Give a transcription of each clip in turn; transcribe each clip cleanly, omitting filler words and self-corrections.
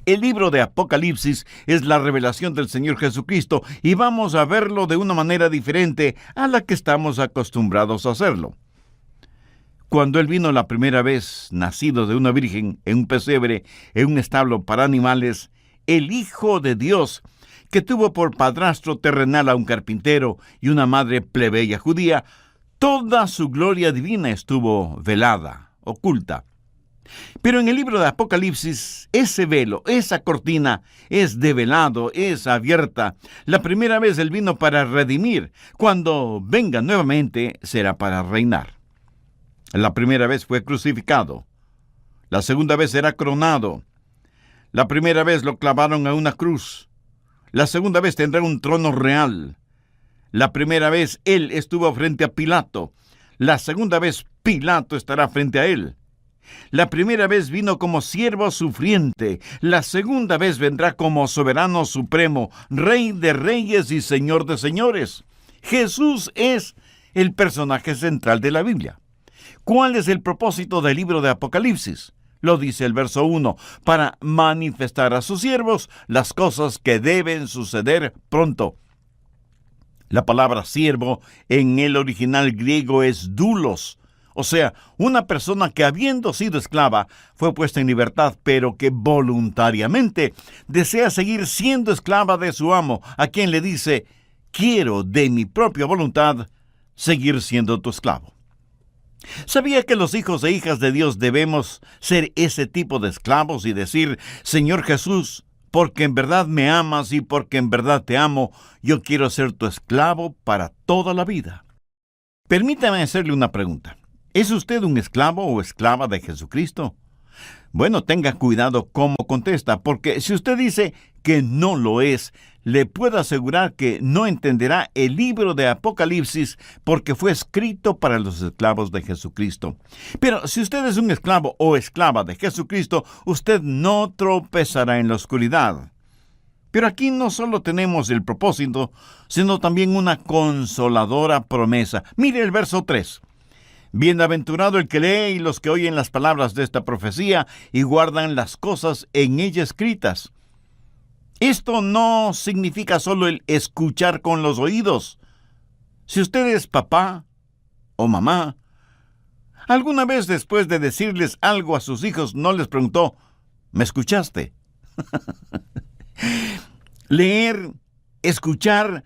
El libro de Apocalipsis es la revelación del Señor Jesucristo y vamos a verlo de una manera diferente a la que estamos acostumbrados a hacerlo. Cuando Él vino la primera vez, nacido de una virgen, en un pesebre, en un establo para animales, el Hijo de Dios, que tuvo por padrastro terrenal a un carpintero y una madre plebeya judía, toda su gloria divina estuvo velada, oculta. Pero en el libro de Apocalipsis, ese velo, esa cortina, es develado, es abierta. La primera vez Él vino para redimir. Cuando venga nuevamente, será para reinar. La primera vez fue crucificado. La segunda vez será coronado. La primera vez lo clavaron a una cruz. La segunda vez tendrá un trono real. La primera vez Él estuvo frente a Pilato. La segunda vez Pilato estará frente a Él. La primera vez vino como siervo sufriente. La segunda vez vendrá como soberano supremo, Rey de reyes y Señor de señores. Jesús es el personaje central de la Biblia. ¿Cuál es el propósito del libro de Apocalipsis? Lo dice el verso 1, para manifestar a sus siervos las cosas que deben suceder pronto. La palabra siervo en el original griego es doulos, o sea, una persona que habiendo sido esclava fue puesta en libertad, pero que voluntariamente desea seguir siendo esclava de su amo, a quien le dice, quiero de mi propia voluntad seguir siendo tu esclavo. ¿Sabía que los hijos e hijas de Dios debemos ser ese tipo de esclavos y decir, Señor Jesús, porque en verdad me amas y porque en verdad te amo, yo quiero ser tu esclavo para toda la vida? Permítame hacerle una pregunta. ¿Es usted un esclavo o esclava de Jesucristo? Bueno, tenga cuidado cómo contesta, porque si usted dice que no lo es, le puedo asegurar que no entenderá el libro de Apocalipsis porque fue escrito para los esclavos de Jesucristo. Pero si usted es un esclavo o esclava de Jesucristo, usted no tropezará en la oscuridad. Pero aquí no solo tenemos el propósito, sino también una consoladora promesa. Mire el verso 3. Bienaventurado el que lee y los que oyen las palabras de esta profecía y guardan las cosas en ella escritas. Esto no significa solo el escuchar con los oídos. Si usted es papá o mamá, ¿alguna vez después de decirles algo a sus hijos no les preguntó, ¿me escuchaste? Leer, escuchar,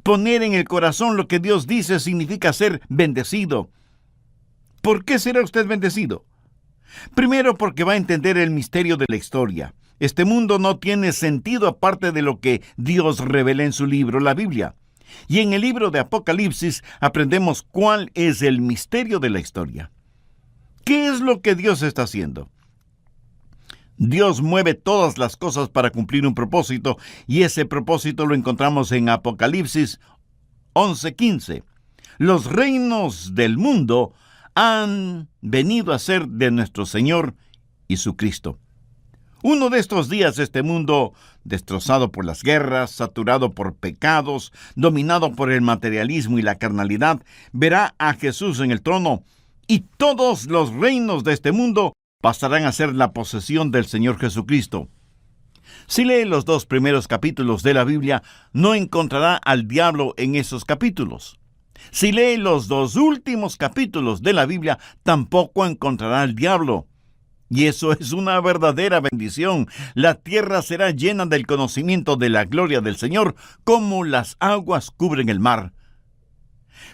poner en el corazón lo que Dios dice significa ser bendecido. ¿Por qué será usted bendecido? Primero, porque va a entender el misterio de la historia. Este mundo no tiene sentido aparte de lo que Dios revela en su libro, la Biblia. Y en el libro de Apocalipsis aprendemos cuál es el misterio de la historia. ¿Qué es lo que Dios está haciendo? Dios mueve todas las cosas para cumplir un propósito, y ese propósito lo encontramos en Apocalipsis 11:15. Los reinos del mundo han venido a ser de nuestro Señor y su Cristo. Uno de estos días este mundo, destrozado por las guerras, saturado por pecados, dominado por el materialismo y la carnalidad, verá a Jesús en el trono, y todos los reinos de este mundo pasarán a ser la posesión del Señor Jesucristo. Si lee los 2 primeros capítulos de la Biblia, no encontrará al diablo en esos capítulos. Si lee los 2 últimos capítulos de la Biblia, tampoco encontrará al diablo. Y eso es una verdadera bendición. La tierra será llena del conocimiento de la gloria del Señor, como las aguas cubren el mar.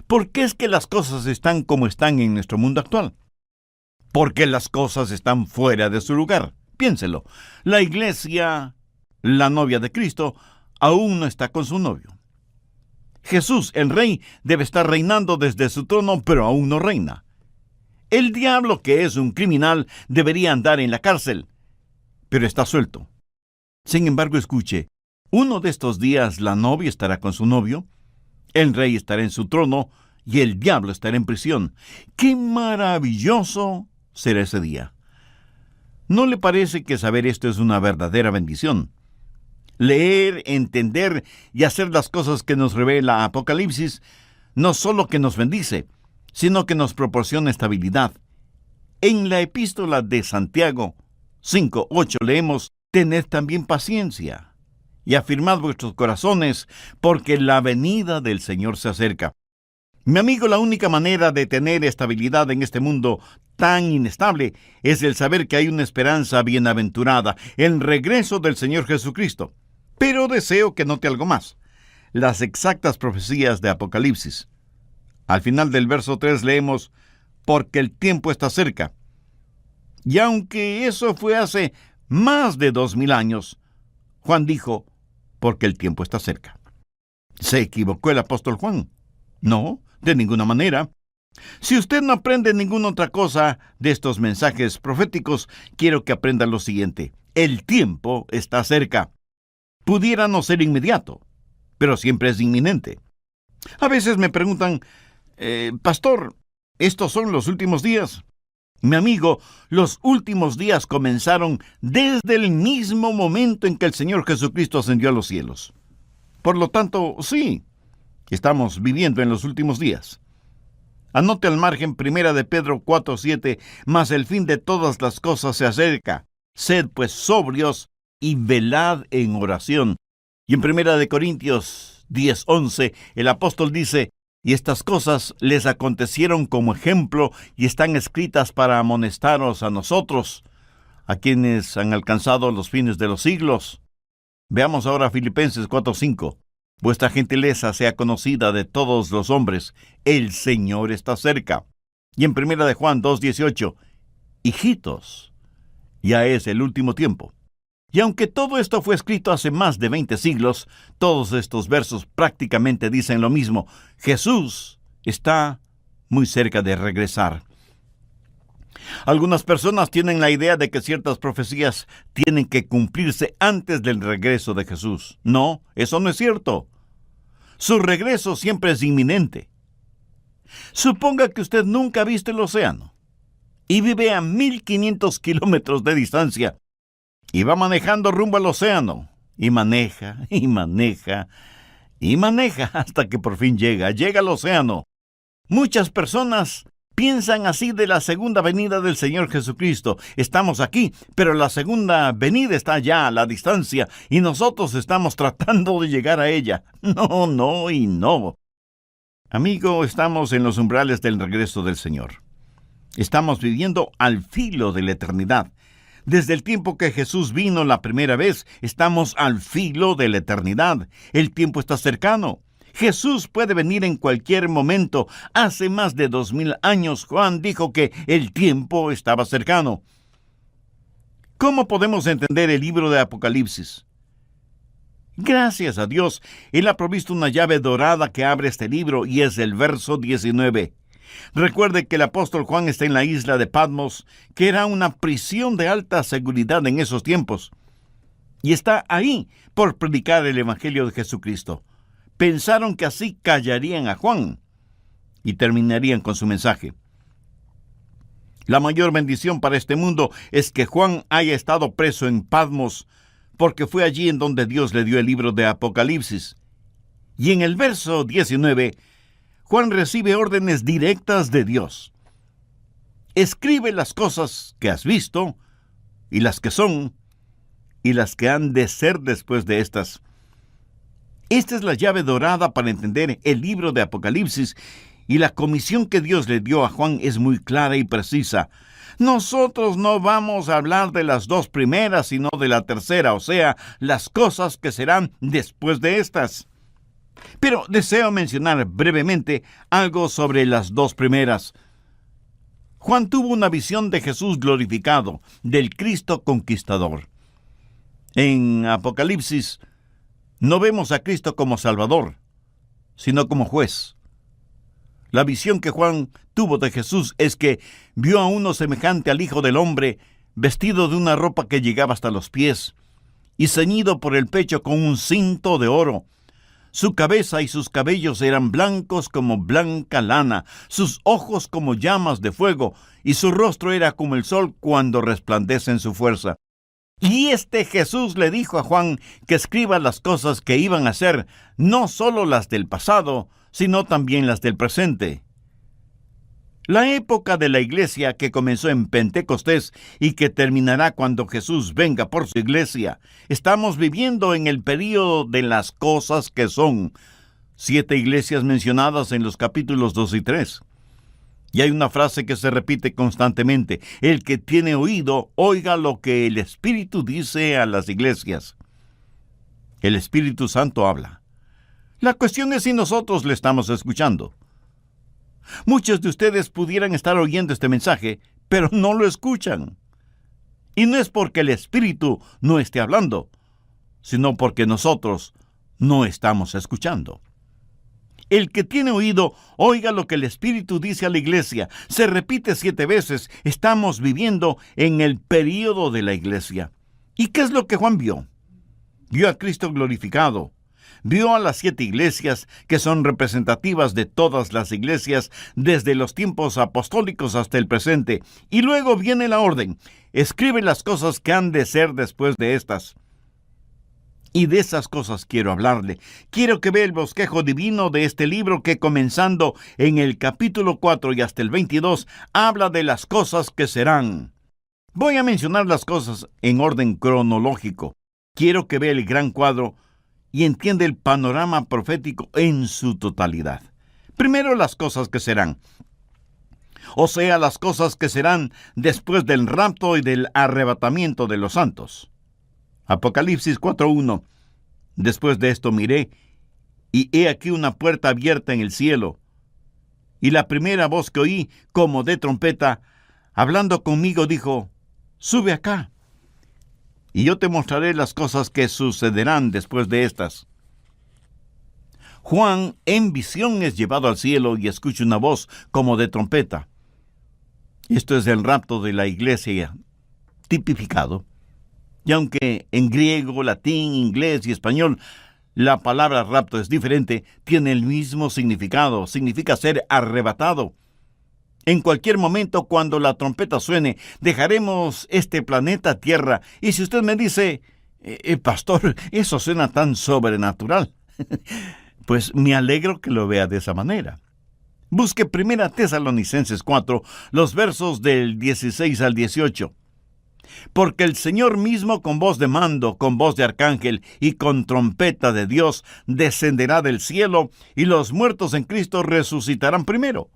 ¿Por qué es que las cosas están como están en nuestro mundo actual? Porque las cosas están fuera de su lugar. Piénselo. La iglesia, la novia de Cristo, aún no está con su novio. Jesús, el Rey, debe estar reinando desde su trono, pero aún no reina. El diablo, que es un criminal, debería andar en la cárcel, pero está suelto. Sin embargo, escuche, uno de estos días la novia estará con su novio, el rey estará en su trono y el diablo estará en prisión. ¡Qué maravilloso será ese día! ¿No le parece que saber esto es una verdadera bendición? Leer, entender y hacer las cosas que nos revela Apocalipsis no solo que nos bendice, sino que nos proporciona estabilidad. En la epístola de Santiago 5:8 leemos, tened también paciencia y afirmad vuestros corazones, porque la venida del Señor se acerca. Mi amigo, la única manera de tener estabilidad en este mundo tan inestable es el saber que hay una esperanza bienaventurada, el regreso del Señor Jesucristo. Pero deseo que note algo más: las exactas profecías de Apocalipsis. Al final del verso 3 leemos: porque el tiempo está cerca. Y aunque eso fue hace más de 2000 años, Juan dijo: porque el tiempo está cerca. ¿Se equivocó el apóstol Juan? No, de ninguna manera. Si usted no aprende ninguna otra cosa de estos mensajes proféticos, quiero que aprenda lo siguiente: el tiempo está cerca. Pudiera no ser inmediato, pero siempre es inminente. A veces me preguntan: pastor, ¿estos son los últimos días? Mi amigo, los últimos días comenzaron desde el mismo momento en que el Señor Jesucristo ascendió a los cielos. Por lo tanto, sí, estamos viviendo en los últimos días. Anote al margen 1 de Pedro 4:7, mas el fin de todas las cosas se acerca. Sed pues sobrios y velad en oración. Y en 1 de Corintios 10:11, el apóstol dice: y estas cosas les acontecieron como ejemplo y están escritas para amonestaros a nosotros, a quienes han alcanzado los fines de los siglos. Veamos ahora Filipenses 4:5. Vuestra gentileza sea conocida de todos los hombres, el Señor está cerca. Y en 1 de Juan 2:18, hijitos, ya es el último tiempo. Y aunque todo esto fue escrito hace más de 20 siglos, todos estos versos prácticamente dicen lo mismo: Jesús está muy cerca de regresar. Algunas personas tienen la idea de que ciertas profecías tienen que cumplirse antes del regreso de Jesús. No, eso no es cierto. Su regreso siempre es inminente. Suponga que usted nunca ha visto el océano y vive a 1500 kilómetros de distancia y va manejando rumbo al océano, y maneja, y maneja, y maneja, hasta que por fin llega al océano. Muchas personas piensan así de la segunda venida del Señor Jesucristo. Estamos aquí, pero la segunda venida está allá a la distancia, y nosotros estamos tratando de llegar a ella. No, no y no. Amigo, estamos en los umbrales del regreso del Señor. Estamos viviendo al filo de la eternidad. Desde el tiempo que Jesús vino la primera vez, estamos al filo de la eternidad. El tiempo está cercano. Jesús puede venir en cualquier momento. Hace más de 2000 años, Juan dijo que el tiempo estaba cercano. ¿Cómo podemos entender el libro de Apocalipsis? Gracias a Dios, Él ha provisto una llave dorada que abre este libro, y es el verso 19. Recuerde que el apóstol Juan está en la isla de Patmos, que era una prisión de alta seguridad en esos tiempos, y está ahí por predicar el Evangelio de Jesucristo. Pensaron que así callarían a Juan y terminarían con su mensaje. La mayor bendición para este mundo es que Juan haya estado preso en Patmos, porque fue allí en donde Dios le dio el libro de Apocalipsis. Y en el verso 19, Juan recibe órdenes directas de Dios. Escribe las cosas que has visto, y las que son, y las que han de ser después de estas. Esta es la llave dorada para entender el libro de Apocalipsis, y la comisión que Dios le dio a Juan es muy clara y precisa. Nosotros no vamos a hablar de las dos primeras, sino de la tercera, o sea, las cosas que serán después de estas. Pero deseo mencionar brevemente algo sobre las dos primeras. Juan tuvo una visión de Jesús glorificado, del Cristo conquistador. En Apocalipsis no vemos a Cristo como Salvador, sino como juez. La visión que Juan tuvo de Jesús es que vio a uno semejante al Hijo del Hombre, vestido de una ropa que llegaba hasta los pies, y ceñido por el pecho con un cinto de oro. Su cabeza y sus cabellos eran blancos como blanca lana, sus ojos como llamas de fuego, y su rostro era como el sol cuando resplandece en su fuerza. Y este Jesús le dijo a Juan que escriba las cosas que iban a ser, no solo las del pasado, sino también las del presente. La época de la iglesia que comenzó en Pentecostés y que terminará cuando Jesús venga por su iglesia. Estamos viviendo en el período de las cosas que son. 7 iglesias mencionadas en los capítulos 2 y 3. Y hay una frase que se repite constantemente: el que tiene oído, oiga lo que el Espíritu dice a las iglesias. El Espíritu Santo habla. La cuestión es si nosotros le estamos escuchando. Muchos de ustedes pudieran estar oyendo este mensaje, pero no lo escuchan. Y no es porque el Espíritu no esté hablando, sino porque nosotros no estamos escuchando. El que tiene oído, oiga lo que el Espíritu dice a la iglesia. Se repite 7 veces. Estamos viviendo en el período de la iglesia. ¿Y qué es lo que Juan vio? Vio a Cristo glorificado. Vio a las 7 iglesias que son representativas de todas las iglesias desde los tiempos apostólicos hasta el presente. Y luego viene la orden. Escribe las cosas que han de ser después de estas. Y de esas cosas quiero hablarle. Quiero que vea el bosquejo divino de este libro que, comenzando en el capítulo 4 y hasta el 22, habla de las cosas que serán. Voy a mencionar las cosas en orden cronológico. Quiero que vea el gran cuadro y entienda el panorama profético en su totalidad. Primero, las cosas que serán. O sea, las cosas que serán después del rapto y del arrebatamiento de los santos. Apocalipsis 4:1. Después de esto miré, y he aquí una puerta abierta en el cielo. Y la primera voz que oí, como de trompeta, hablando conmigo, dijo: sube acá, y yo te mostraré las cosas que sucederán después de estas. Juan, en visión, es llevado al cielo y escucha una voz como de trompeta. Esto es el rapto de la iglesia tipificado. Y aunque en griego, latín, inglés y español la palabra rapto es diferente, tiene el mismo significado. Significa ser arrebatado. En cualquier momento, cuando la trompeta suene, dejaremos este planeta Tierra. Y si usted me dice, pastor, eso suena tan sobrenatural, pues me alegro que lo vea de esa manera. Busque 1 Tesalonicenses 4, los versos del 16 al 18. Porque el Señor mismo, con voz de mando, con voz de arcángel y con trompeta de Dios, descenderá del cielo, y los muertos en Cristo resucitarán primero.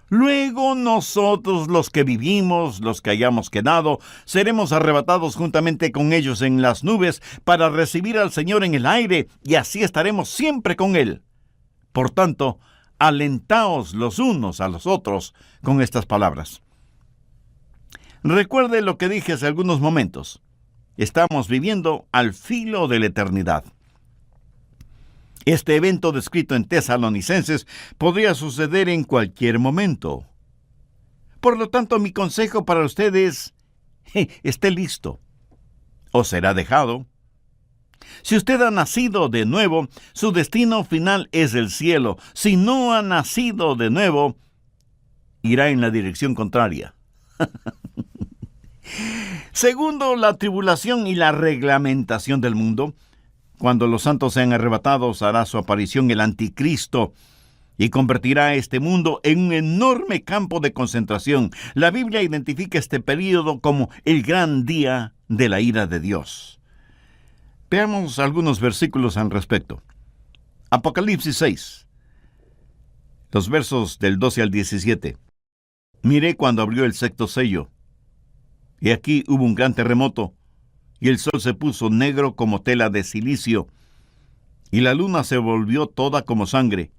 Luego nosotros, los que vivimos, los que hayamos quedado, seremos arrebatados juntamente con ellos en las nubes para recibir al Señor en el aire, y así estaremos siempre con Él. Por tanto, alentaos los unos a los otros con estas palabras. Recuerde lo que dije hace algunos momentos. Estamos viviendo al filo de la eternidad. Este evento descrito en Tesalonicenses podría suceder en cualquier momento. Por lo tanto, mi consejo para usted es: esté listo, o será dejado. Si usted ha nacido de nuevo, su destino final es el cielo. Si no ha nacido de nuevo, irá en la dirección contraria. Segundo, la tribulación y la reglamentación del mundo. Cuando los santos sean arrebatados, hará su aparición el anticristo y convertirá a este mundo en un enorme campo de concentración. La Biblia identifica este período como el gran día de la ira de Dios. Veamos algunos versículos al respecto. Apocalipsis 6, los versos del 12 al 17. Miré cuando abrió el 6º sello, y aquí hubo un gran terremoto, y el sol se puso negro como tela de silicio, y la luna se volvió toda como sangre,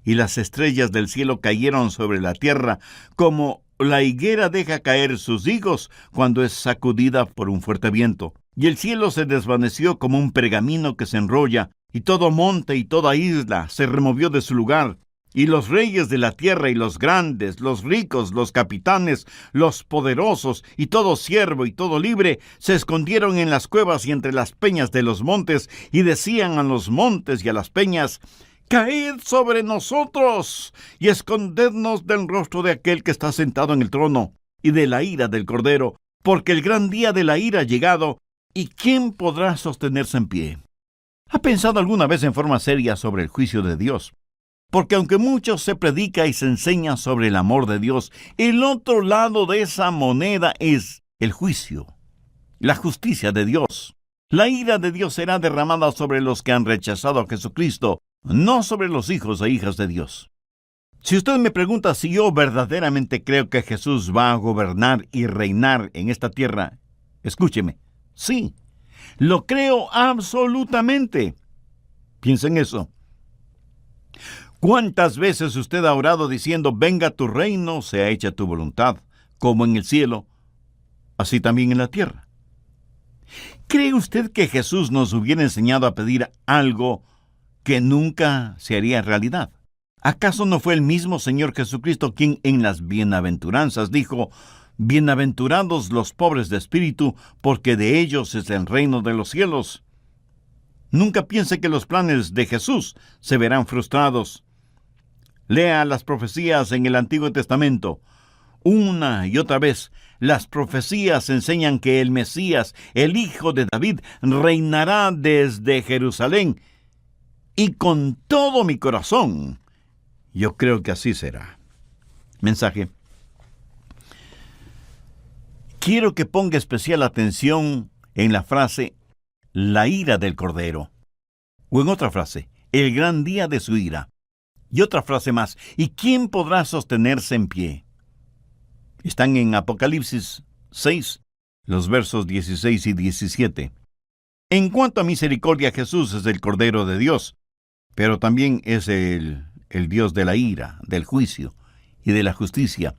y las estrellas del cielo cayeron sobre la tierra, como la higuera deja caer sus higos cuando es sacudida por un fuerte viento. Y el cielo se desvaneció como un pergamino que se enrolla, y todo monte y toda isla se removió de su lugar. Y los reyes de la tierra y los grandes, los ricos, los capitanes, los poderosos y todo siervo y todo libre se escondieron en las cuevas y entre las peñas de los montes, y decían a los montes y a las peñas: caed sobre nosotros y escondednos del rostro de aquel que está sentado en el trono y de la ira del Cordero, porque el gran día de la ira ha llegado, ¿y quién podrá sostenerse en pie? ¿Ha pensado alguna vez en forma seria sobre el juicio de Dios? Porque aunque mucho se predica y se enseña sobre el amor de Dios, el otro lado de esa moneda es el juicio, la justicia de Dios. La ira de Dios será derramada sobre los que han rechazado a Jesucristo, no sobre los hijos e hijas de Dios. Si usted me pregunta si yo verdaderamente creo que Jesús va a gobernar y reinar en esta tierra, escúcheme, sí, lo creo absolutamente. Piensa en eso. ¿Cuántas veces usted ha orado diciendo, venga tu reino, sea hecha tu voluntad, como en el cielo, así también en la tierra? ¿Cree usted que Jesús nos hubiera enseñado a pedir algo que nunca se haría realidad? ¿Acaso no fue el mismo Señor Jesucristo quien en las bienaventuranzas dijo, bienaventurados los pobres de espíritu, porque de ellos es el reino de los cielos? Nunca piense que los planes de Jesús se verán frustrados. Lea las profecías en el Antiguo Testamento. Una y otra vez, las profecías enseñan que el Mesías, el Hijo de David, reinará desde Jerusalén. Y con todo mi corazón, yo creo que así será. Mensaje. Quiero que ponga especial atención en la frase, la ira del Cordero. O en otra frase, el gran día de su ira. Y otra frase más, ¿y quién podrá sostenerse en pie? Están en Apocalipsis 6, los versos 16 y 17. En cuanto a misericordia, Jesús es el Cordero de Dios, pero también es el Dios de la ira, del juicio y de la justicia.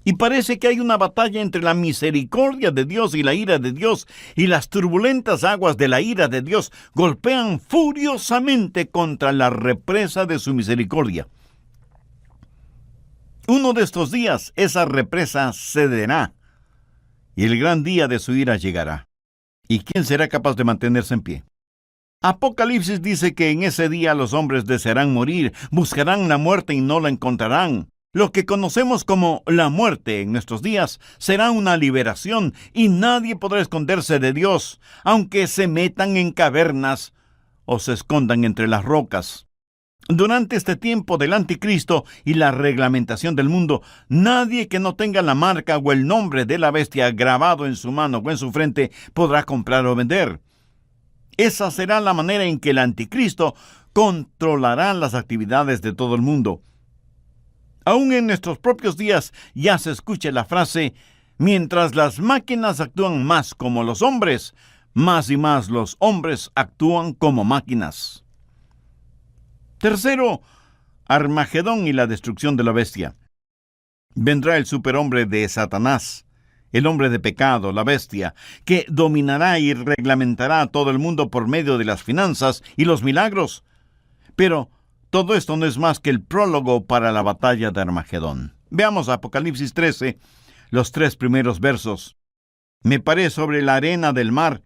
Y parece que hay una batalla entre la misericordia de Dios y la ira de Dios, y las turbulentas aguas de la ira de Dios golpean furiosamente contra la represa de su misericordia. Uno de estos días, esa represa cederá, y el gran día de su ira llegará. ¿Y quién será capaz de mantenerse en pie? Apocalipsis dice que en ese día los hombres desearán morir, buscarán la muerte y no la encontrarán. Lo que conocemos como la muerte en nuestros días será una liberación y nadie podrá esconderse de Dios, aunque se metan en cavernas o se escondan entre las rocas. Durante este tiempo del anticristo y la reglamentación del mundo, nadie que no tenga la marca o el nombre de la bestia grabado en su mano o en su frente podrá comprar o vender. Esa será la manera en que el anticristo controlará las actividades de todo el mundo. Aún en nuestros propios días ya se escucha la frase, mientras las máquinas actúan más como los hombres, más y más los hombres actúan como máquinas. Tercero, Armagedón y la destrucción de la bestia. Vendrá el superhombre de Satanás, el hombre de pecado, la bestia, que dominará y reglamentará a todo el mundo por medio de las finanzas y los milagros. Pero todo esto no es más que el prólogo para la batalla de Armagedón. Veamos Apocalipsis 13, los 3 primeros versos. Me paré sobre la arena del mar,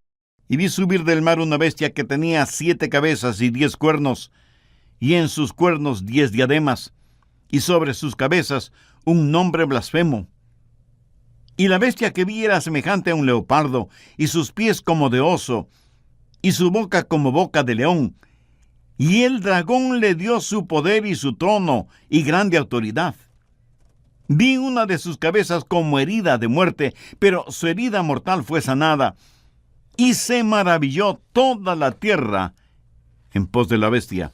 y vi subir del mar una bestia que tenía 7 cabezas y 10 cuernos, y en sus cuernos 10 diademas, y sobre sus cabezas un nombre blasfemo. Y la bestia que vi era semejante a un leopardo, y sus pies como de oso, y su boca como boca de león. Y el dragón le dio su poder y su trono y grande autoridad. Vi una de sus cabezas como herida de muerte, pero su herida mortal fue sanada. Y se maravilló toda la tierra en pos de la bestia.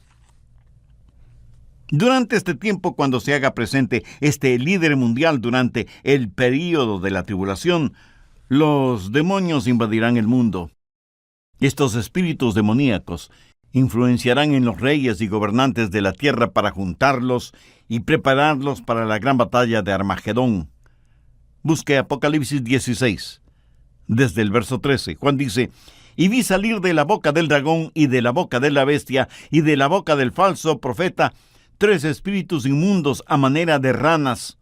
Durante este tiempo, cuando se haga presente este líder mundial durante el período de la tribulación, los demonios invadirán el mundo. Estos espíritus demoníacos influenciarán en los reyes y gobernantes de la tierra para juntarlos y prepararlos para la gran batalla de Armagedón. Busque Apocalipsis 16, desde el verso 13. Juan dice, y vi salir de la boca del dragón y de la boca de la bestia y de la boca del falso profeta 3 espíritus inmundos a manera de ranas,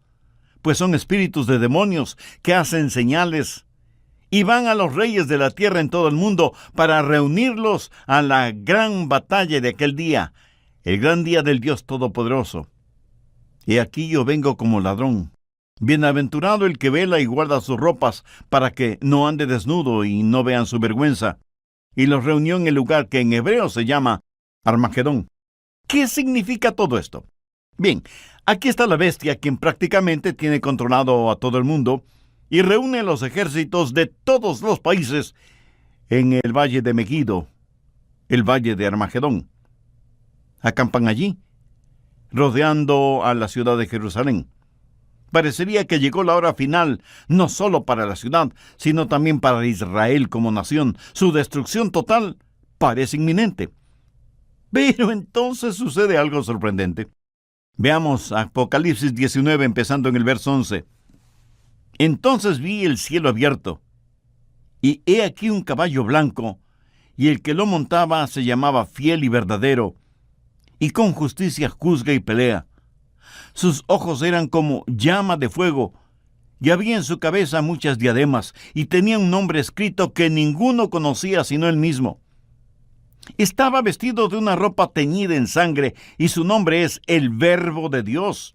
pues son espíritus de demonios que hacen señales, y van a los reyes de la tierra en todo el mundo para reunirlos a la gran batalla de aquel día, el gran día del Dios Todopoderoso. Y aquí yo vengo como ladrón. Bienaventurado el que vela y guarda sus ropas, para que no ande desnudo y no vean su vergüenza. Y los reunió en el lugar que en hebreo se llama Armagedón. ¿Qué significa todo esto? Bien, aquí está la bestia quien prácticamente tiene controlado a todo el mundo y reúne los ejércitos de todos los países en el valle de Megido, el valle de Armagedón. Acampan allí, rodeando a la ciudad de Jerusalén. Parecería que llegó la hora final, no solo para la ciudad, sino también para Israel como nación. Su destrucción total parece inminente. Pero entonces sucede algo sorprendente. Veamos Apocalipsis 19, empezando en el verso 11. Entonces vi el cielo abierto, y he aquí un caballo blanco, y el que lo montaba se llamaba Fiel y Verdadero, y con justicia juzga y pelea. Sus ojos eran como llama de fuego, y había en su cabeza muchas diademas, y tenía un nombre escrito que ninguno conocía sino él mismo. Estaba vestido de una ropa teñida en sangre, y su nombre es el Verbo de Dios.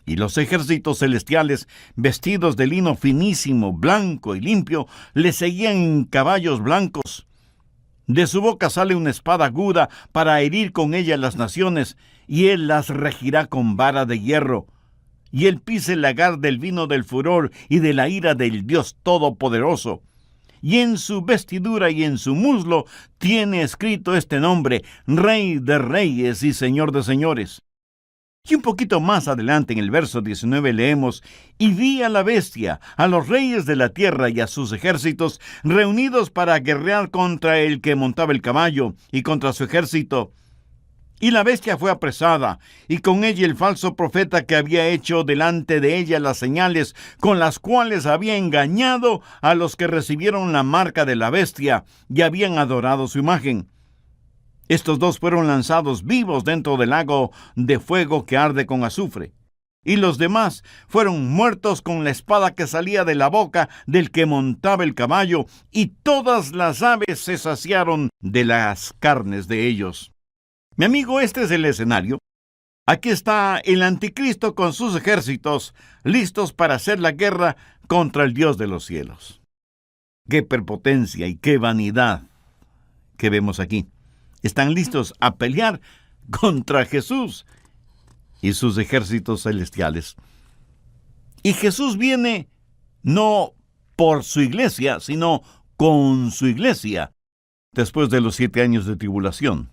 Y los ejércitos celestiales, vestidos de lino finísimo, blanco y limpio, le seguían en caballos blancos. De su boca sale una espada aguda para herir con ella las naciones, y él las regirá con vara de hierro. Y él pisa el lagar del vino del furor y de la ira del Dios Todopoderoso. Y en su vestidura y en su muslo tiene escrito este nombre: Rey de Reyes y Señor de Señores. Y un poquito más adelante en el verso 19 leemos: y vi a la bestia, a los reyes de la tierra y a sus ejércitos reunidos para guerrear contra el que montaba el caballo y contra su ejército. Y la bestia fue apresada, y con ella el falso profeta que había hecho delante de ella las señales con las cuales había engañado a los que recibieron la marca de la bestia y habían adorado su imagen. Estos dos fueron lanzados vivos dentro del lago de fuego que arde con azufre. Y los demás fueron muertos con la espada que salía de la boca del que montaba el caballo, y todas las aves se saciaron de las carnes de ellos. Mi amigo, este es el escenario. Aquí está el anticristo con sus ejércitos, listos para hacer la guerra contra el Dios de los cielos. ¡Qué prepotencia y qué vanidad que vemos aquí! Están listos a pelear contra Jesús y sus ejércitos celestiales. Y Jesús viene no por su iglesia, sino con su iglesia, después de los 7 años de tribulación.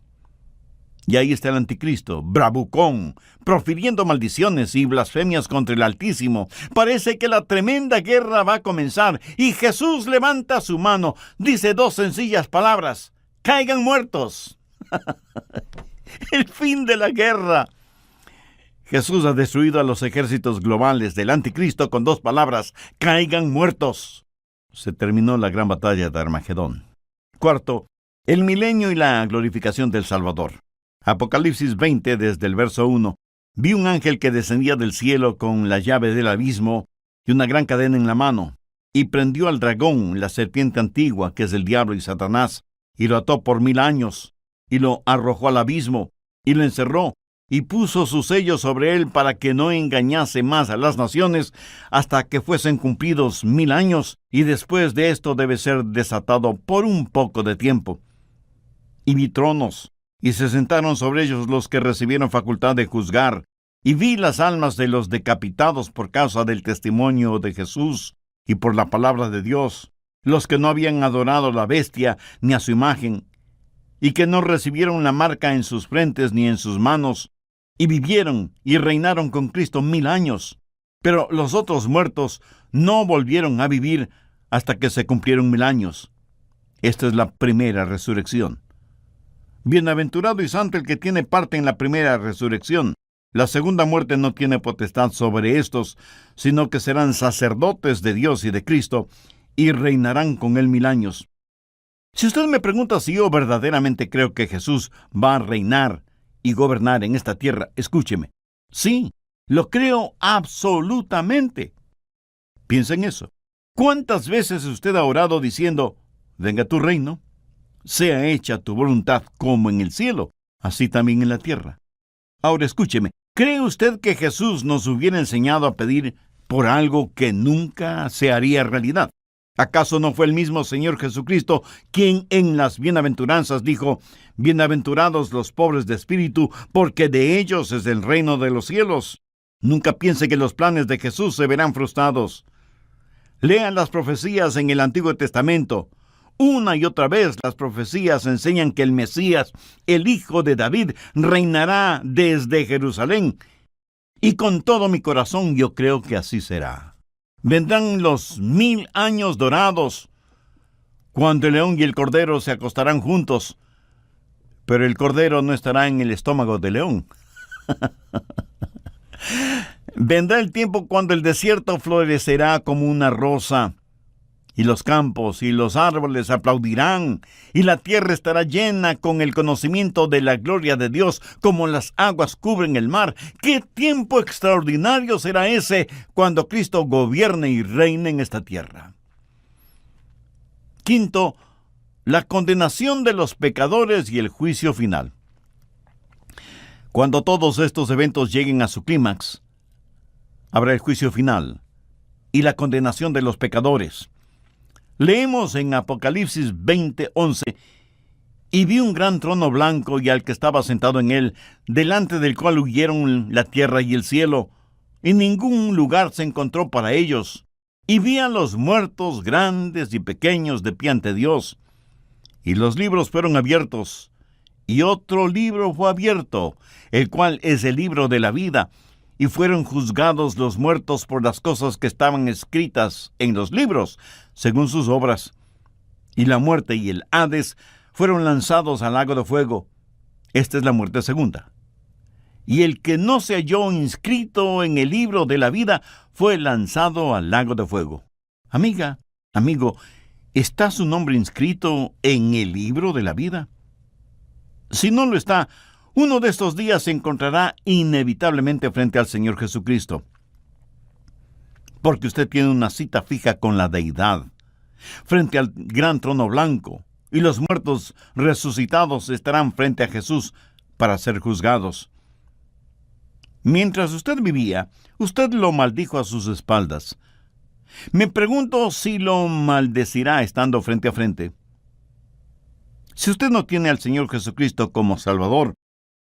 Y ahí está el anticristo, bravucón, profiriendo maldiciones y blasfemias contra el Altísimo. Parece que la tremenda guerra va a comenzar, y Jesús levanta su mano, dice 2 sencillas palabras: ¡caigan muertos! El fin de la guerra. Jesús ha destruido a los ejércitos globales del anticristo con 2 palabras: ¡caigan muertos! Se terminó la gran batalla de Armagedón. Cuarto, el milenio y la glorificación del Salvador. Apocalipsis 20, desde el verso 1. Vi un ángel que descendía del cielo con la llave del abismo y una gran cadena en la mano, y prendió al dragón, la serpiente antigua, que es el diablo y Satanás, y lo ató por 1000 años, y lo arrojó al abismo, y lo encerró, y puso su sello sobre él para que no engañase más a las naciones hasta que fuesen cumplidos 1000 años, y después de esto debe ser desatado por un poco de tiempo. Y vi tronos, y se sentaron sobre ellos los que recibieron facultad de juzgar, y vi las almas de los decapitados por causa del testimonio de Jesús y por la palabra de Dios, los que no habían adorado a la bestia ni a su imagen, y que no recibieron la marca en sus frentes ni en sus manos, y vivieron y reinaron con Cristo 1000 años. Pero los otros muertos no volvieron a vivir hasta que se cumplieron 1000 años. Esta es la primera resurrección. Bienaventurado y santo el que tiene parte en la primera resurrección. La segunda muerte no tiene potestad sobre estos, sino que serán sacerdotes de Dios y de Cristo, y reinarán con él 1000 años. Si usted me pregunta si yo verdaderamente creo que Jesús va a reinar y gobernar en esta tierra, escúcheme. Sí, lo creo absolutamente. Piensa en eso. ¿Cuántas veces usted ha orado diciendo: venga tu reino, sea hecha tu voluntad como en el cielo, así también en la tierra? Ahora escúcheme, ¿cree usted que Jesús nos hubiera enseñado a pedir por algo que nunca se haría realidad? ¿Acaso no fue el mismo Señor Jesucristo quien en las bienaventuranzas dijo: bienaventurados los pobres de espíritu, porque de ellos es el reino de los cielos? Nunca piense que los planes de Jesús se verán frustrados. Lean las profecías en el Antiguo Testamento. Una y otra vez las profecías enseñan que el Mesías, el Hijo de David, reinará desde Jerusalén. Y con todo mi corazón yo creo que así será. Vendrán los 1000 años dorados, cuando el león y el cordero se acostarán juntos, pero el cordero no estará en el estómago del león. Vendrá el tiempo cuando el desierto florecerá como una rosa, y los campos y los árboles aplaudirán, y la tierra estará llena con el conocimiento de la gloria de Dios, como las aguas cubren el mar. ¡Qué tiempo extraordinario será ese cuando Cristo gobierne y reine en esta tierra! Quinto, la condenación de los pecadores y el juicio final. Cuando todos estos eventos lleguen a su clímax, habrá el juicio final y la condenación de los pecadores. Leemos en Apocalipsis 20:11: y vi un gran trono blanco y al que estaba sentado en él, delante del cual huyeron la tierra y el cielo, y ningún lugar se encontró para ellos. Y vi a los muertos, grandes y pequeños, de pie ante Dios. Y los libros fueron abiertos, y otro libro fue abierto, el cual es el libro de la vida. Y fueron juzgados los muertos por las cosas que estaban escritas en los libros, según sus obras. Y la muerte y el Hades fueron lanzados al lago de fuego. Esta es la muerte segunda. Y el que no se halló inscrito en el libro de la vida fue lanzado al lago de fuego. Amiga, amigo, ¿está su nombre inscrito en el libro de la vida? Si no lo está, uno de estos días se encontrará inevitablemente frente al Señor Jesucristo, porque usted tiene una cita fija con la deidad, frente al gran trono blanco, y los muertos resucitados estarán frente a Jesús para ser juzgados. Mientras usted vivía, usted lo maldijo a sus espaldas. Me pregunto si lo maldecirá estando frente a frente. Si usted no tiene al Señor Jesucristo como Salvador,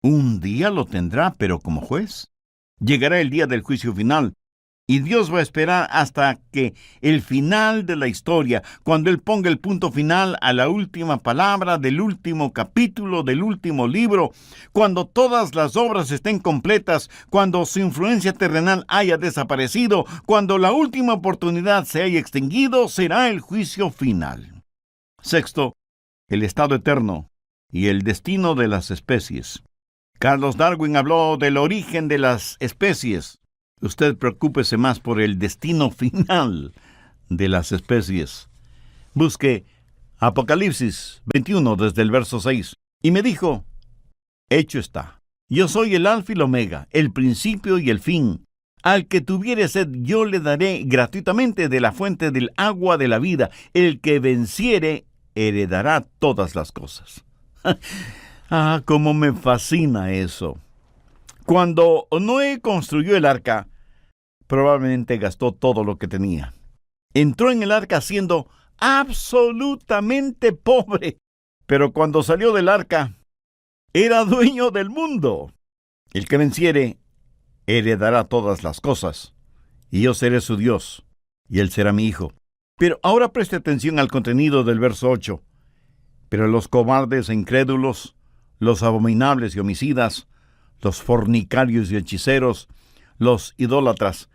un día lo tendrá, pero como juez. Llegará el día del juicio final, y Dios va a esperar hasta que el final de la historia, cuando Él ponga el punto final a la última palabra del último capítulo del último libro, cuando todas las obras estén completas, cuando su influencia terrenal haya desaparecido, cuando la última oportunidad se haya extinguido, será el juicio final. Sexto, el estado eterno y el destino de las especies. Carlos Darwin habló del origen de las especies. Usted preocúpese más por el destino final de las especies. Busque Apocalipsis 21 desde el verso 6. Y me dijo: hecho está. Yo soy el Alfa y el Omega, el principio y el fin. Al que tuviere sed, yo le daré gratuitamente de la fuente del agua de la vida. El que venciere, heredará todas las cosas. Ah, cómo me fascina eso. Cuando Noé construyó el arca, probablemente gastó todo lo que tenía. Entró en el arca siendo absolutamente pobre, pero cuando salió del arca, era dueño del mundo. El que venciere, heredará todas las cosas, y yo seré su Dios, y él será mi hijo. Pero ahora preste atención al contenido del verso 8. Pero los cobardes e incrédulos, los abominables y homicidas, los fornicarios y hechiceros, los idólatras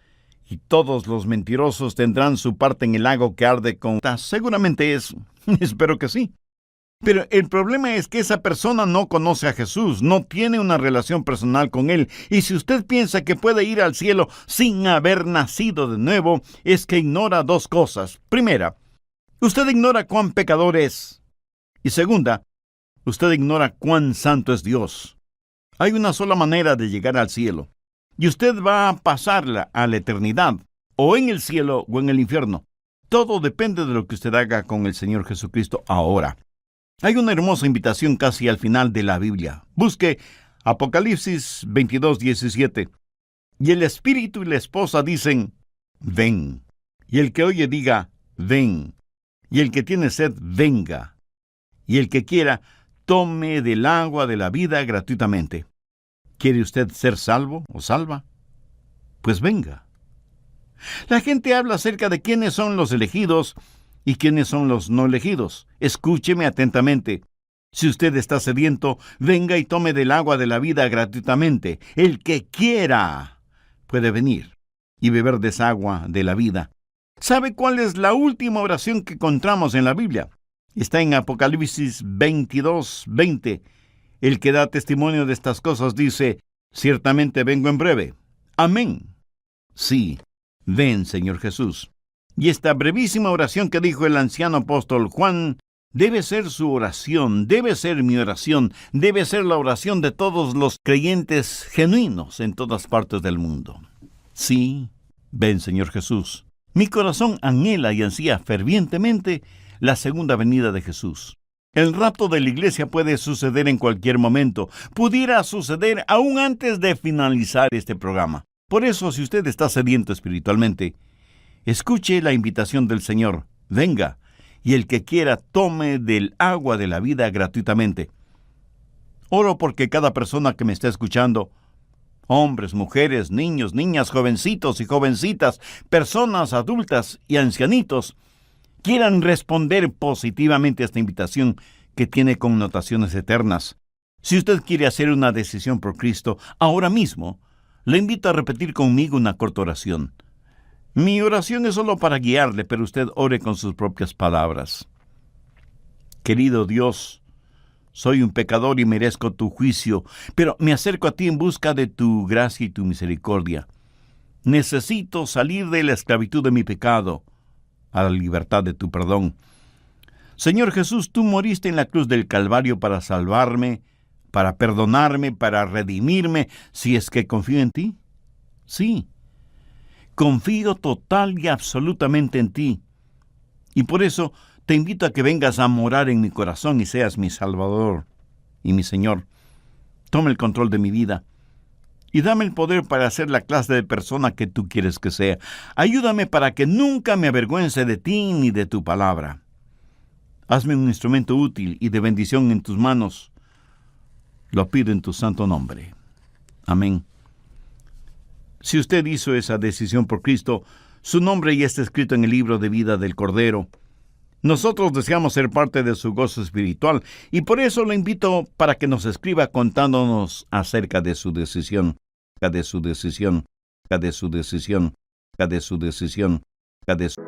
y todos los mentirosos tendrán su parte en el lago que arde con... Seguramente es, espero que sí. Pero el problema es que esa persona no conoce a Jesús, no tiene una relación personal con Él. Y si usted piensa que puede ir al cielo sin haber nacido de nuevo, es que ignora dos cosas. Primera, usted ignora cuán pecador es. Y segunda, usted ignora cuán santo es Dios. Hay una sola manera de llegar al cielo, y usted va a pasarla a la eternidad, o en el cielo o en el infierno. Todo depende de lo que usted haga con el Señor Jesucristo ahora. Hay una hermosa invitación casi al final de la Biblia. Busque Apocalipsis 22:17. Y el espíritu y la esposa dicen: ven. Y el que oye diga: ven. Y el que tiene sed, venga. Y el que quiera, tome del agua de la vida gratuitamente. ¿Quiere usted ser salvo o salva? Pues venga. La gente habla acerca de quiénes son los elegidos y quiénes son los no elegidos. Escúcheme atentamente. Si usted está sediento, venga y tome del agua de la vida gratuitamente. El que quiera puede venir y beber de esa agua de la vida. ¿Sabe cuál es la última oración que encontramos en la Biblia? Está en Apocalipsis 22:20. El que da testimonio de estas cosas dice: ciertamente vengo en breve. Amén. Sí, ven, Señor Jesús. Y esta brevísima oración que dijo el anciano apóstol Juan debe ser su oración, debe ser mi oración, debe ser la oración de todos los creyentes genuinos en todas partes del mundo. Sí, ven, Señor Jesús. Mi corazón anhela y ansía fervientemente la segunda venida de Jesús. El rapto de la iglesia puede suceder en cualquier momento. Pudiera suceder aún antes de finalizar este programa. Por eso, si usted está sediento espiritualmente, escuche la invitación del Señor. Venga, y el que quiera tome del agua de la vida gratuitamente. Oro porque cada persona que me está escuchando, hombres, mujeres, niños, niñas, jovencitos y jovencitas, personas adultas y ancianitos, quieran responder positivamente a esta invitación que tiene connotaciones eternas. Si usted quiere hacer una decisión por Cristo, ahora mismo, le invito a repetir conmigo una corta oración. Mi oración es solo para guiarle, pero usted ore con sus propias palabras. Querido Dios, soy un pecador y merezco tu juicio, pero me acerco a ti en busca de tu gracia y tu misericordia. Necesito salir de la esclavitud de mi pecado a la libertad de tu perdón. Señor Jesús, tú moriste en la cruz del Calvario para salvarme, para perdonarme, para redimirme, si es que confío en ti. Sí, confío total y absolutamente en ti. Y por eso te invito a que vengas a morar en mi corazón y seas mi Salvador y mi Señor. Toma el control de mi vida y dame el poder para ser la clase de persona que tú quieres que sea. Ayúdame para que nunca me avergüence de ti ni de tu palabra. Hazme un instrumento útil y de bendición en tus manos. Lo pido en tu santo nombre. Amén. Si usted hizo esa decisión por Cristo, su nombre ya está escrito en el libro de vida del Cordero. Nosotros deseamos ser parte de su gozo espiritual y por eso le invito para que nos escriba contándonos acerca de su decisión, de su decisión, de su decisión, de su decisión, de su